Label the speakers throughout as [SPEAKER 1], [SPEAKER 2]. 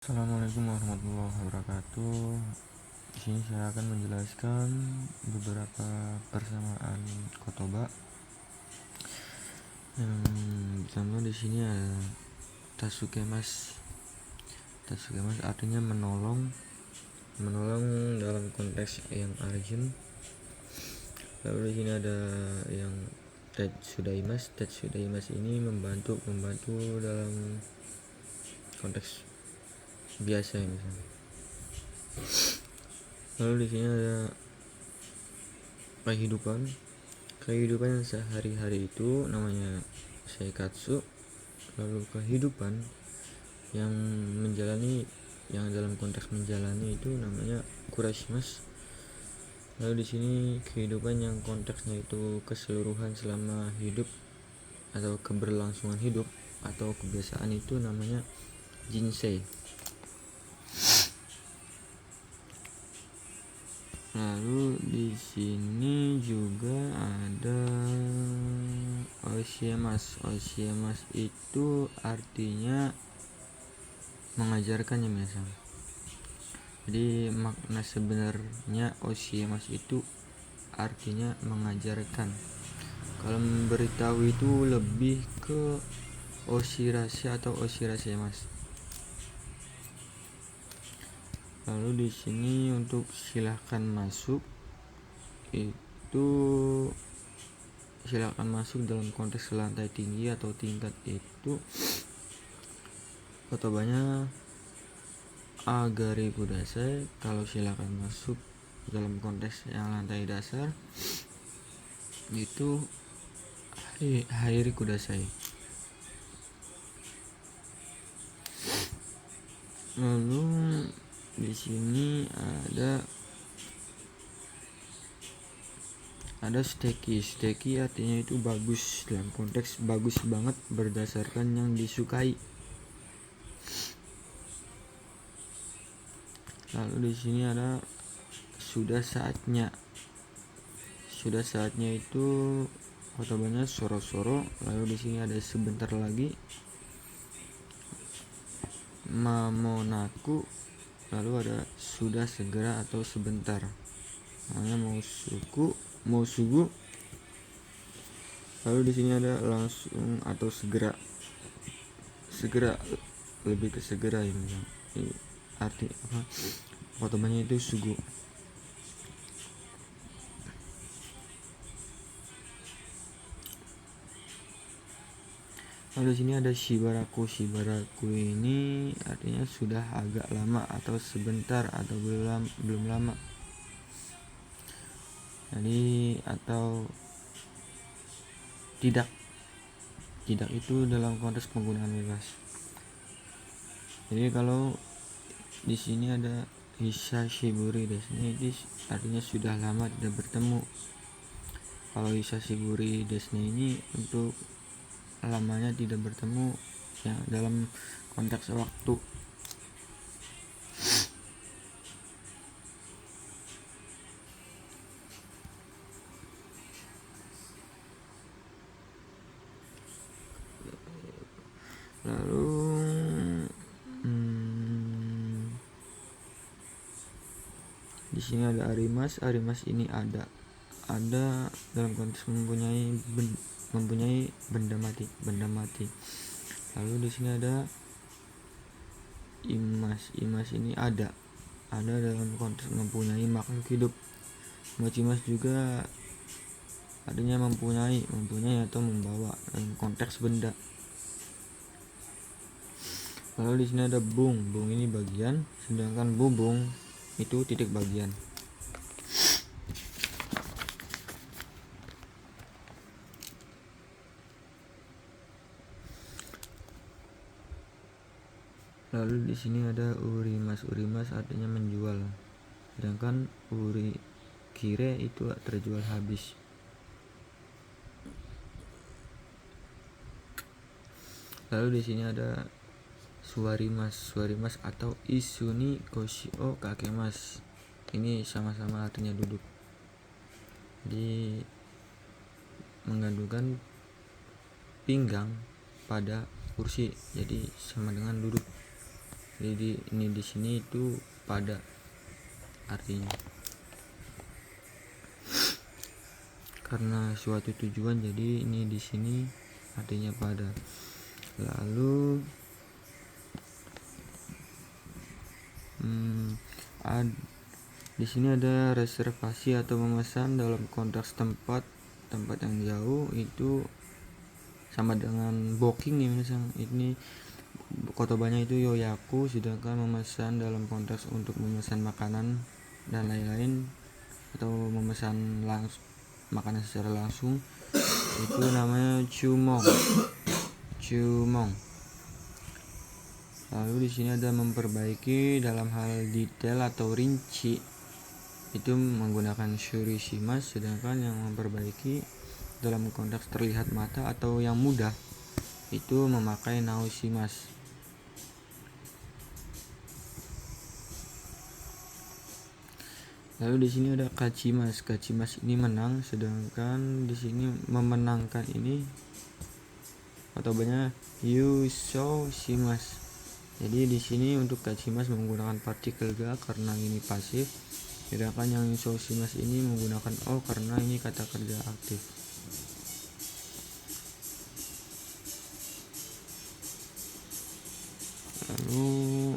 [SPEAKER 1] Assalamualaikum warahmatullahi wabarakatuh. Di sini saya akan menjelaskan beberapa persamaan kotoba. Yang pertama di sini ada tasukemas. Tasukemas artinya menolong dalam konteks yang urgent. Lalu di sini ada yang tetsudaimas. Tetsudaimas ini membantu dalam konteks biasa ya misalnya. Lalu di sini ada kehidupan sehari-hari itu namanya seikatsu. Lalu kehidupan yang dalam konteks menjalani itu namanya kurashimasu. Lalu di sini kehidupan yang konteksnya itu keseluruhan selama hidup atau keberlangsungan hidup atau kebiasaan itu namanya jinsei. Lalu di sini juga ada osiemas. Osiemas itu artinya mengajarkan ya misalnya. Jadi makna sebenarnya osiemas itu artinya mengajarkan. Kalau memberitahu itu lebih ke oshirase atau oshirasemas. Lalu di sini untuk silahkan masuk itu silakan masuk dalam konteks lantai tinggi atau tingkat itu kotobanya agari kudasai. Kalau silakan masuk dalam konteks yang lantai dasar itu hairi kudasai. Lalu di sini ada steki artinya itu bagus, dalam konteks bagus banget berdasarkan yang disukai. Lalu di sini ada sudah saatnya itu kotobanya soro. Lalu di sini ada sebentar lagi mamonaku. Lalu ada sudah segera atau sebentar, namanya mau sugu. Lalu di sini ada langsung atau segera lebih ke segera ya misalnya. Arti apa kotobanya itu sugu. Lalu di sini ada shibaraku ini artinya sudah agak lama atau sebentar atau belum lama. Jadi atau tidak itu dalam konteks penggunaan bebas. Jadi kalau di sini ada hisashiburi desne, itu artinya sudah lama tidak bertemu. Kalau hisashiburi desne ini untuk lamanya tidak bertemu ya dalam konteks waktu. Lalu di sini ada arimas ini ada dalam konteks mempunyai benda mati. Lalu di sini ada imas ini ada dalam konteks mempunyai makhluk hidup. Mochimas juga artinya mempunyai atau membawa dalam konteks benda. Lalu di sini ada bung ini bagian, sedangkan bubung itu titik bagian. Lalu di sini ada urimas artinya menjual, sedangkan urikire itu terjual habis. Lalu di sini ada suwarimas atau isuni koshio kakemas. Ini sama-sama artinya duduk. Jadi menggantungkan pinggang pada kursi, jadi sama dengan duduk. Jadi ini di sini itu pada artinya. Karena suatu tujuan, jadi ini di sini artinya pada. Lalu di sini ada reservasi atau memesan dalam konteks tempat yang jauh, itu sama dengan booking ya. Misalnya ini kotobanya itu yoyaku, sedangkan memesan dalam konteks untuk memesan makanan dan lain-lain atau memesan makanan secara langsung itu namanya chumong. Lalu di sini ada memperbaiki dalam hal detail atau rinci, itu menggunakan shurishimasu, sedangkan yang memperbaiki dalam konteks terlihat mata atau yang mudah itu memakai naoshimasu. Lalu di sini ada kachimasu. Kachimasu ini menang, sedangkan di sini memenangkan ini otobanya yusou-shimasu. Jadi di sini untuk kachimasu menggunakan partikel ga karena ini pasif, sedangkan yang yusou-shimasu ini menggunakan o karena ini kata kerja aktif. Lalu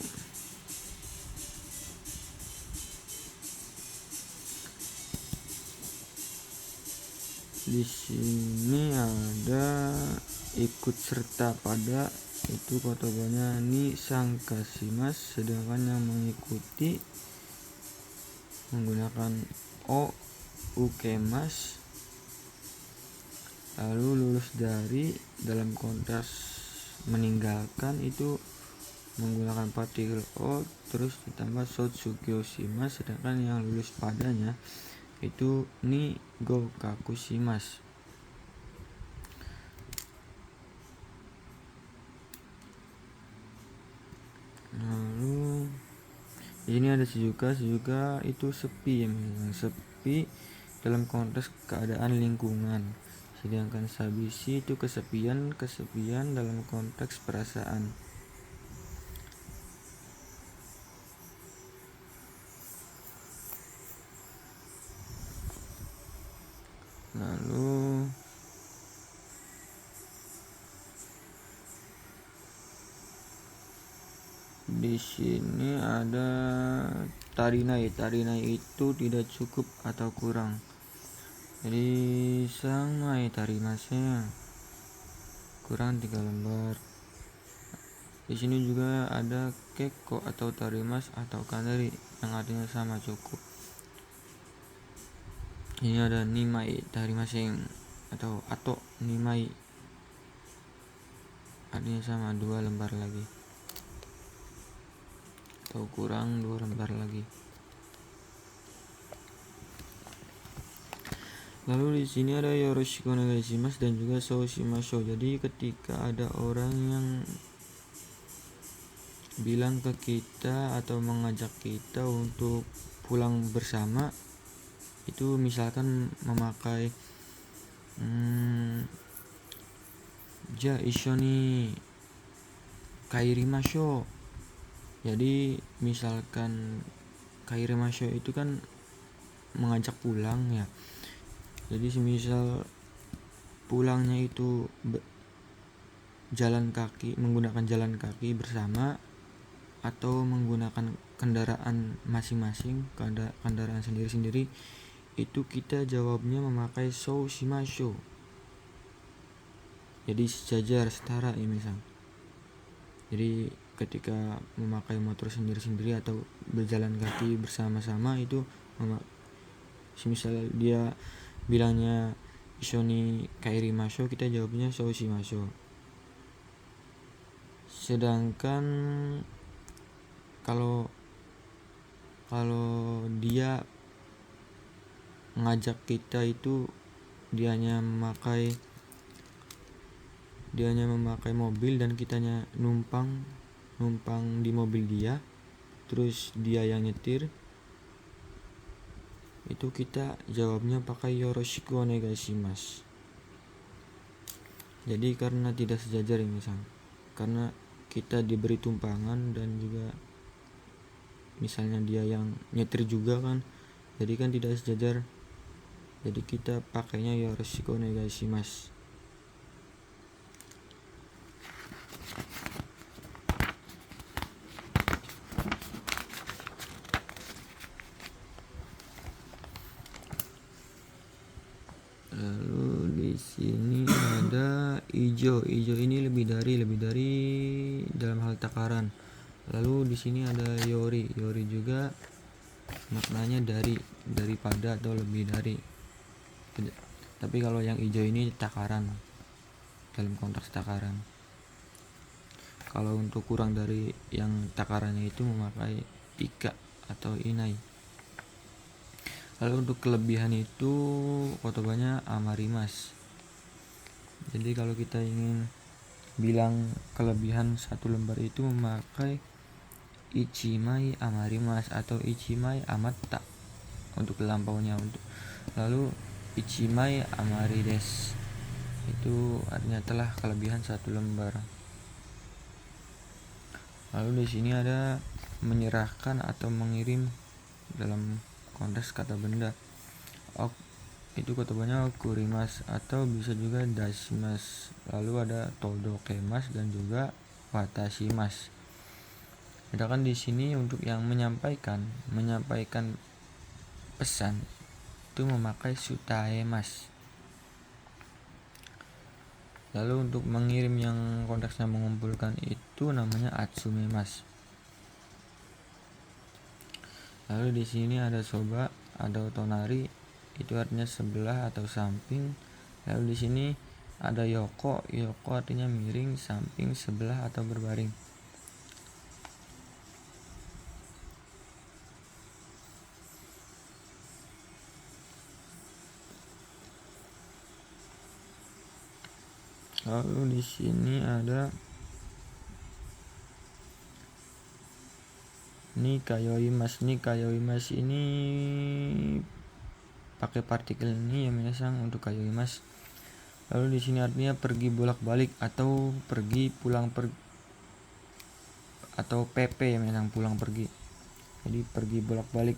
[SPEAKER 1] di sini ada ikut serta pada, itu kotobanya ni sangkashimasu, sedangkan yang mengikuti menggunakan o ukemasu. Lalu lulus dari dalam konteks meninggalkan itu menggunakan partikel o terus ditambah sotsugyo-shimasu, sedangkan yang lulus padanya itu ni gokakushimasu. Lalu ini ada sejuka itu sepi ya, sepi dalam konteks keadaan lingkungan, sedangkan sabishi itu kesepian dalam konteks perasaan. Lalu di sini ada tarinai. Tarinai itu tidak cukup atau kurang. Jadi sangai tarimasnya kurang 3 lembar. Di sini juga ada keko atau tarimas atau kanari yang artinya sama, cukup. Ini ada nimai tarimaseng atau nimai, artinya sama, 2 lembar lagi atau kurang 2 lembar lagi. Lalu di sini ada yoroshiku onegaishimasu dan juga sou shimashou. Jadi ketika ada orang yang bilang ke kita atau mengajak kita untuk pulang bersama, itu misalkan memakai ja ishoni kairimashou. Jadi misalkan kairimashou itu kan mengajak pulang ya. Jadi semisal pulangnya itu menggunakan jalan kaki bersama atau menggunakan kendaraan masing-masing, kendaraan sendiri-sendiri, itu kita jawabnya memakai sou shimashou. Jadi sejajar, setara ya misal. Jadi ketika memakai motor sendiri-sendiri atau berjalan kaki bersama-sama, itu misal dia bilangnya ishoni kairimashou, kita jawabnya sou shimashou. Sedangkan kalau dia ngajak kita itu dianya memakai mobil dan kitanya numpang di mobil dia, terus dia yang nyetir, itu kita jawabnya pakai yoroshiku onegaishimasu. Jadi karena tidak sejajar ya misal, karena kita diberi tumpangan dan juga misalnya dia yang nyetir juga kan, jadi kan tidak sejajar, jadi kita pakainya yoroshiku onegaishimasu. Lalu di sini ada ijo. Ijo ini lebih dari dalam hal takaran. Lalu di sini ada yori. Yori juga maknanya daripada atau lebih dari. Tapi kalau yang ijo ini takaran, dalam konteks takaran. Kalau untuk kurang dari yang takarannya itu memakai ika atau inai. Lalu untuk kelebihan itu kotobannya amarimas. Jadi kalau kita ingin bilang kelebihan satu lembar itu memakai ichimai amarimas atau ichimai amatta untuk lampaunya. Lalu ichimai amarides itu artinya telah kelebihan satu lembar. Lalu di sini ada menyerahkan atau mengirim dalam konteks kata benda. Itu kotobannya okurimas atau bisa juga dashimas. Lalu ada todokemas dan juga watashimas. Sedangkan di sini untuk yang menyampaikan pesan itu memakai sutaemas. Lalu untuk mengirim yang konteksnya mengumpulkan itu namanya atsumemas. Lalu di sini ada soba, ada tonari, itu artinya sebelah atau samping. Lalu di sini ada yoko. Yoko artinya miring, samping, sebelah atau berbaring. Lalu di sini ada nikayoimas. Nikayoimas ini pakai partikel ini ya minasang untuk kayoimas. Lalu di sini artinya pergi bolak-balik atau pergi pulang atau PP ya minasang, pulang pergi. Jadi pergi bolak-balik.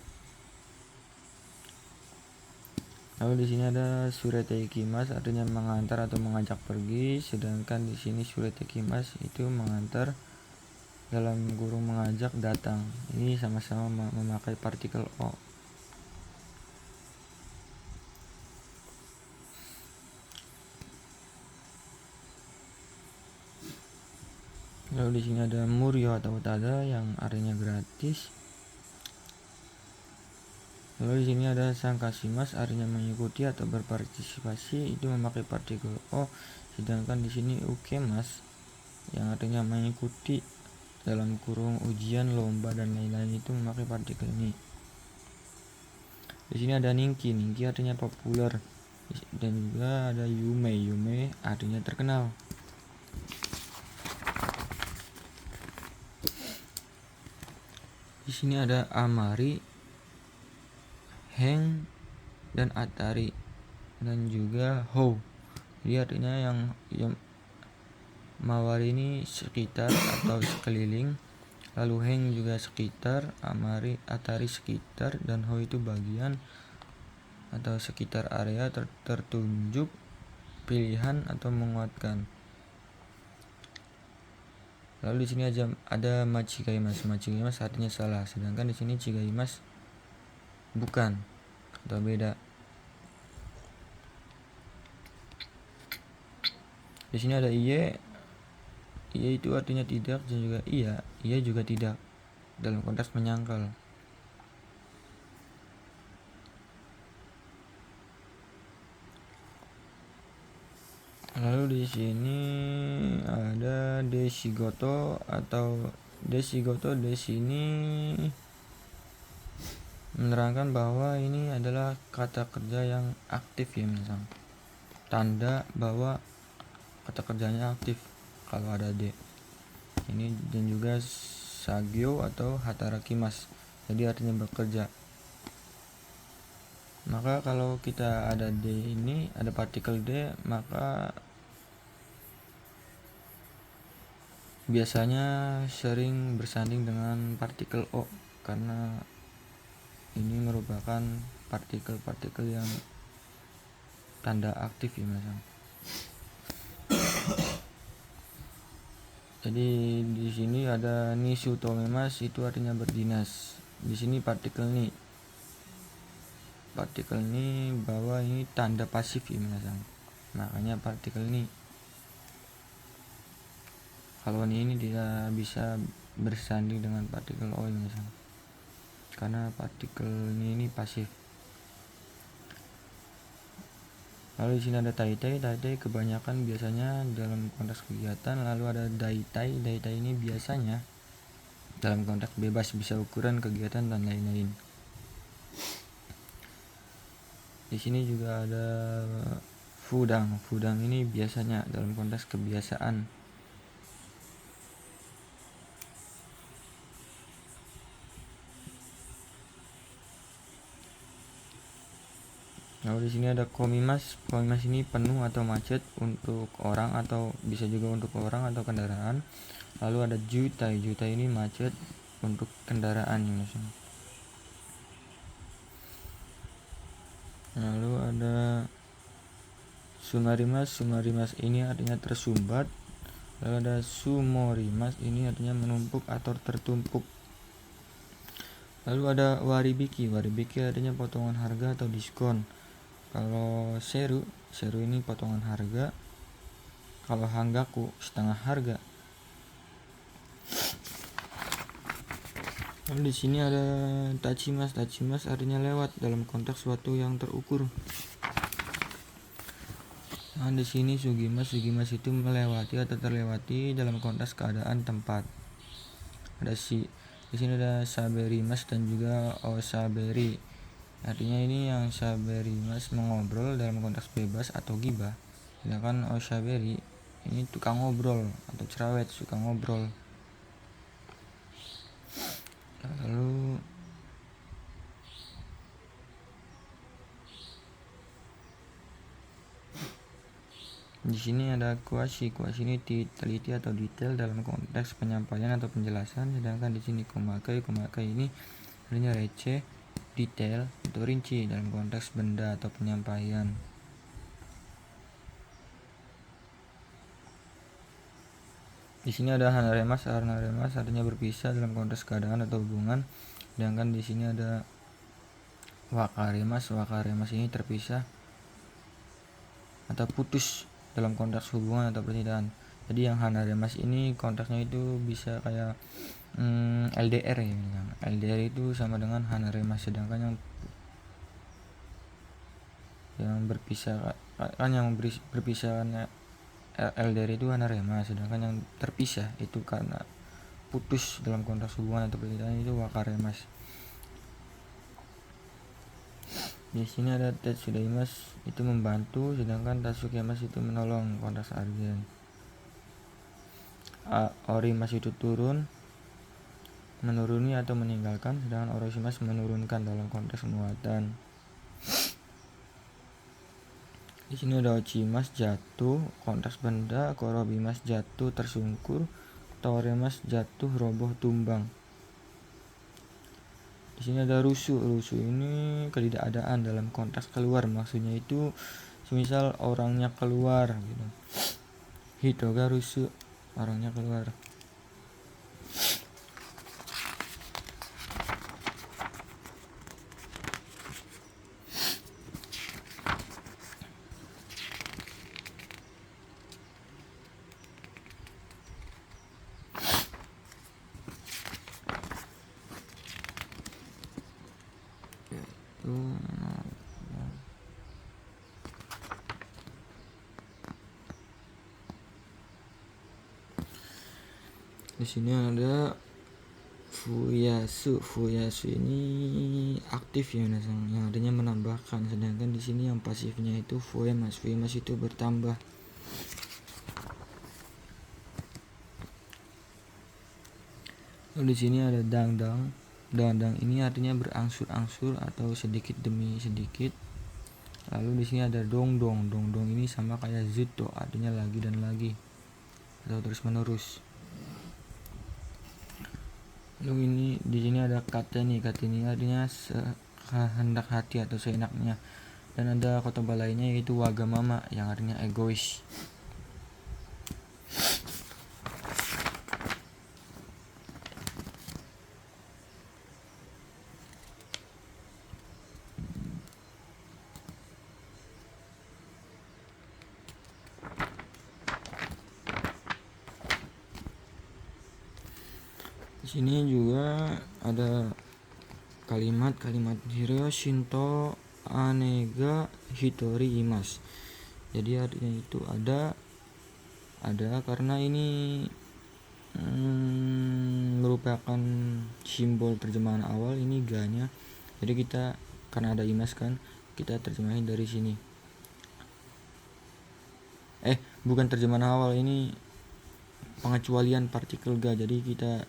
[SPEAKER 1] Lalu di sini ada suretekimas artinya mengantar atau mengajak pergi, sedangkan di sini suretekimas itu mengantar dalam kurung mengajak datang. Ini sama-sama memakai partikel o. Lalu di sini ada muryo atau tada yang artinya gratis. Lalu di sini ada sangkasimas artinya mengikuti atau berpartisipasi, itu memakai partikel o. Sedangkan di sini ukemas yang artinya mengikuti dalam kurung ujian, lomba dan lain-lain itu memakai partikel ini. Di sini ada ningki. Ningki artinya populer dan juga ada yume. Yume artinya terkenal. Di sini ada amari, heng dan atari dan juga hou. Jadi artinya yang mawari ini sekitar atau sekeliling, lalu heng juga sekitar, amari atari sekitar, dan hou itu bagian atau sekitar area tertunjuk, pilihan atau menguatkan. Lalu di sini ada machigaimas. Machigaimas artinya salah, sedangkan di sini chigaimas bukan atau beda. Di sini ada iye. Iye itu artinya tidak dan juga iya. Iya juga tidak dalam konteks menyangkal. Lalu di sini ada deshigoto atau deshigoto. Di sini menerangkan bahwa ini adalah kata kerja yang aktif ya misal. Tanda bahwa kata kerjanya aktif kalau ada de. Ini dan juga sagyo atau hatarakimas. Jadi artinya bekerja. Maka kalau kita ada d ini, ada partikel d, maka biasanya sering bersanding dengan partikel O karena ini merupakan partikel-partikel yang tanda aktif ya Mas. Jadi di sini ada nisutomemas, itu artinya berdinas. Di sini partikel ini bahwa ini tanda pasif ya Mas. Makanya partikel ini kalau ini tidak bisa bersanding dengan partikel O ya Mas. Karena partikel ini pasif. Lalu di sini ada taitai kebanyakan biasanya dalam konteks kegiatan. Lalu ada daitai ini biasanya dalam konteks bebas, bisa ukuran kegiatan dan lain-lain. Di sini juga ada fudang ini biasanya dalam konteks kebiasaan. Lalu di sini ada komimas ini penuh atau macet untuk orang atau bisa juga untuk orang atau kendaraan. Lalu ada jutai ini macet untuk kendaraan ya. Lalu ada sumarimas ini artinya tersumbat. Lalu ada sumorimas ini artinya menumpuk atau tertumpuk. Lalu ada waribiki artinya potongan harga atau diskon. Kalau seru ini potongan harga. Kalau hanggaku setengah harga. Lalu di sini ada tachimas artinya lewat dalam konteks suatu yang terukur. Nah, di sini sugimas itu melewati atau terlewati dalam konteks keadaan tempat. Di sini ada saberimas dan juga osaberi. Artinya ini yang saberimas mengobrol dalam konteks bebas atau gibah. Sedangkan osaberi ini tukang ngobrol atau cerewet, suka ngobrol. Lalu di sini ada kuasi ini diteliti atau detail dalam konteks penyampaian atau penjelasan. Sedangkan di sini komakai ini artinya receh, detail atau rinci dalam konteks benda atau penyampaian. Di sini ada hanaremas artinya berpisah dalam konteks keadaan atau hubungan. Sedangkan di sini ada wakaremas ini terpisah atau putus dalam konteks hubungan atau percintaan. Jadi yang hanaremas ini konteksnya itu bisa kayak LDR ya. LDR itu sama dengan hanaremas. Sedangkan yang berpisah kan yang berpisah LDR itu hanaremas. Sedangkan yang terpisah itu karena putus dalam konteks hubungan atau percintaan itu wakaremas. Di sini ada tetsudaimas itu membantu, sedangkan tatsukemas itu menolong konteks argen. Orimas itu turun, menuruni atau meninggalkan, sedangkan orosimas menurunkan dalam konteks muatan. Di sini ada ochimas jatuh, konteks benda, korobimas jatuh tersungkur, toremas jatuh roboh tumbang. Di sini ada rusuh ini ketidakadaan dalam konteks keluar, maksudnya itu semisal orangnya keluar gitu. Hitoga rusuh, orangnya keluar. Di sini ada fuyasu ini aktif ya, yang artinya menambahkan. Sedangkan di sini yang pasifnya itu fuemas itu bertambah. Lalu di sini ada dangdang ini artinya berangsur-angsur atau sedikit demi sedikit. Lalu di sini ada dongdong ini sama kayak zuto, artinya lagi dan lagi atau terus menerus. Lalu ini di sini ada kata nih, kata ini artinya sekehendak hati atau seenaknya. Dan ada kotobah lainnya yaitu wagamama yang artinya egois. Di sini juga ada kalimat Hiryo Shinto Anega Hitori Imas. Jadi artinya itu ada karena ini merupakan simbol terjemahan awal, ini ga-nya. Jadi kita karena ada imas kan, kita terjemahin dari sini. Bukan terjemahan awal, ini pengecualian partikel ga. Jadi kita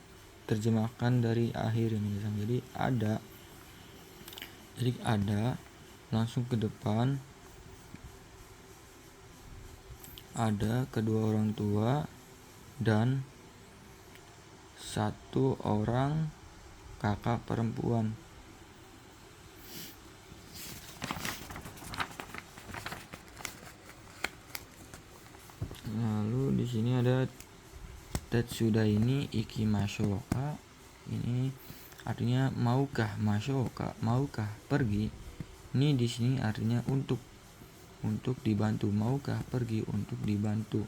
[SPEAKER 1] terjemahkan dari akhir ini. Jadi ada langsung ke depan, ada kedua orang tua dan satu orang kakak perempuan. Lalu di sini ada Tetsuda ini ikimashoka. Ini artinya maukah, mashoka maukah pergi. Ini di sini artinya untuk dibantu, maukah pergi untuk dibantu.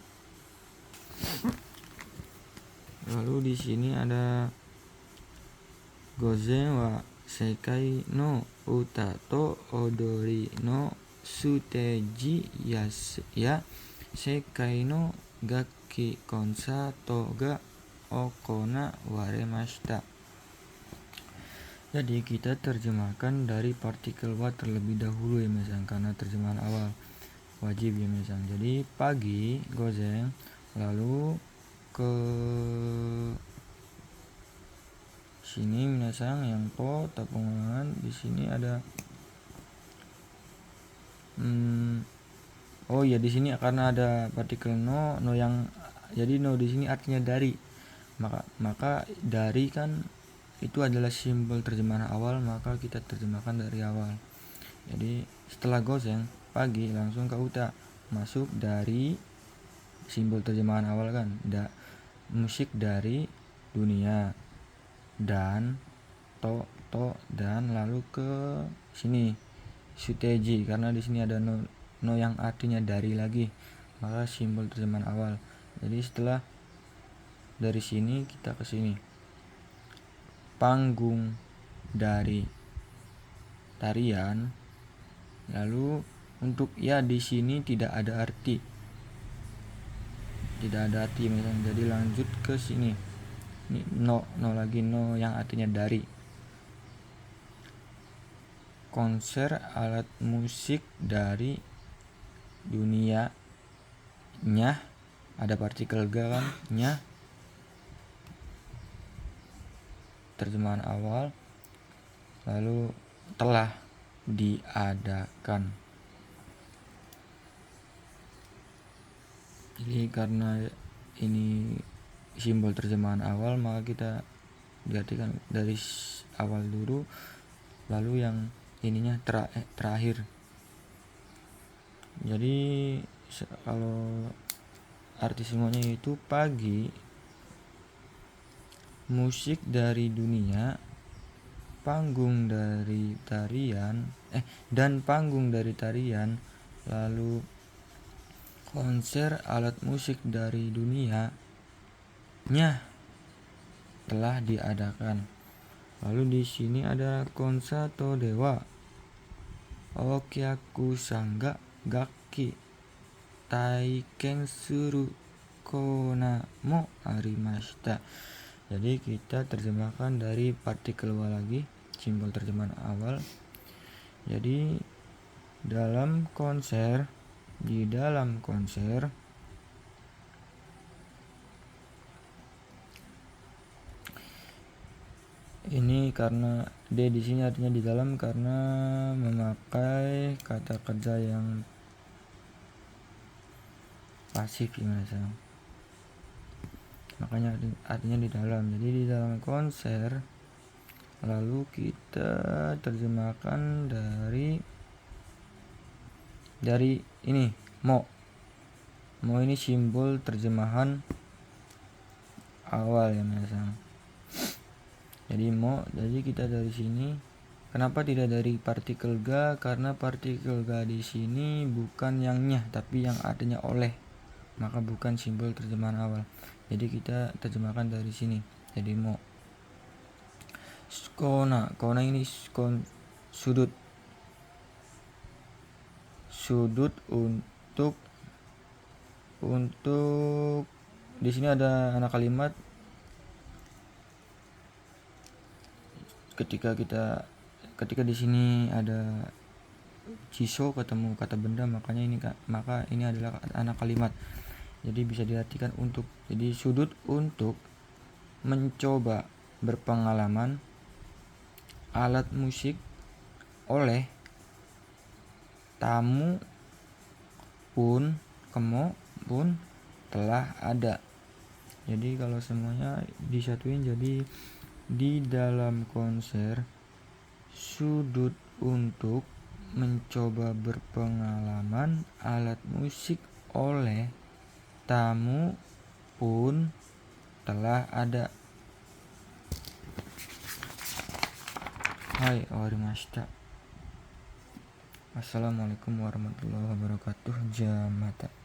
[SPEAKER 1] Lalu di sini ada Gozen wa sekai no uta to odori no suteji ya sekai no gakki konsato ga okona waremashita. Jadi kita terjemahkan dari partikel wa terlebih dahulu ya misal, karena terjemahan awal wajib ya misal. Jadi pagi gozen, lalu ke sini minasang yang po tapungan. Di sini ada di sini karena ada partikel no yang jadi no di sini artinya dari, maka dari kan itu adalah simbol terjemahan awal, maka kita terjemahkan dari awal. Jadi setelah gozen pagi langsung ke uta, masuk dari simbol terjemahan awal kan, musik dari dunia, dan to dan lalu ke sini suteji karena di sini ada no yang artinya dari lagi, maka simbol terjemahan awal. Jadi setelah dari sini kita ke sini panggung dari tarian. Lalu untuk ya di sini tidak ada arti misalnya. Jadi lanjut ke sini, ini no lagi, no yang artinya dari. Konser alat musik dari dunia, nya ada partikel ga kan, nya terjemahan awal, lalu telah diadakan. Jadi karena ini simbol terjemahan awal, maka kita diartikan dari awal dulu, lalu yang ininya terakhir. Jadi kalau arti semuanya itu pagi musik dari dunia, panggung dari tarian dan panggung dari tarian, lalu konser alat musik dari dunia nya telah diadakan. Lalu di sini ada konsato dewa okyaku sangga gakki taiken suru kona mo arimashita. Jadi kita terjemahkan dari partikel wa lagi, simbol terjemahan awal. Jadi di dalam konser ini karena D di sini artinya di dalam karena memakai kata kerja yang pasif ya, makanya artinya di dalam. Jadi di dalam konser, lalu kita terjemahkan dari ini mo ini simbol terjemahan awal ya Mas. Jadi jadi kita dari sini, kenapa tidak dari partikel ga? Karena partikel ga di sini bukan yang nya tapi yang artinya oleh, maka bukan simbol terjemahan awal. Jadi kita terjemahkan dari sini. Jadi kona ini sudut untuk di sini ada anak kalimat. Ketika di sini ada jiso ketemu kata benda, maka ini adalah anak kalimat. Jadi bisa diartikan untuk. Jadi sudut untuk mencoba berpengalaman alat musik oleh tamu pun telah ada. Jadi kalau semuanya disatuin, jadi di dalam konser sudut untuk mencoba berpengalaman alat musik oleh tamu pun telah ada. Hai, warimashita. Assalamualaikum warahmatullahi wabarakatuh. Jamata.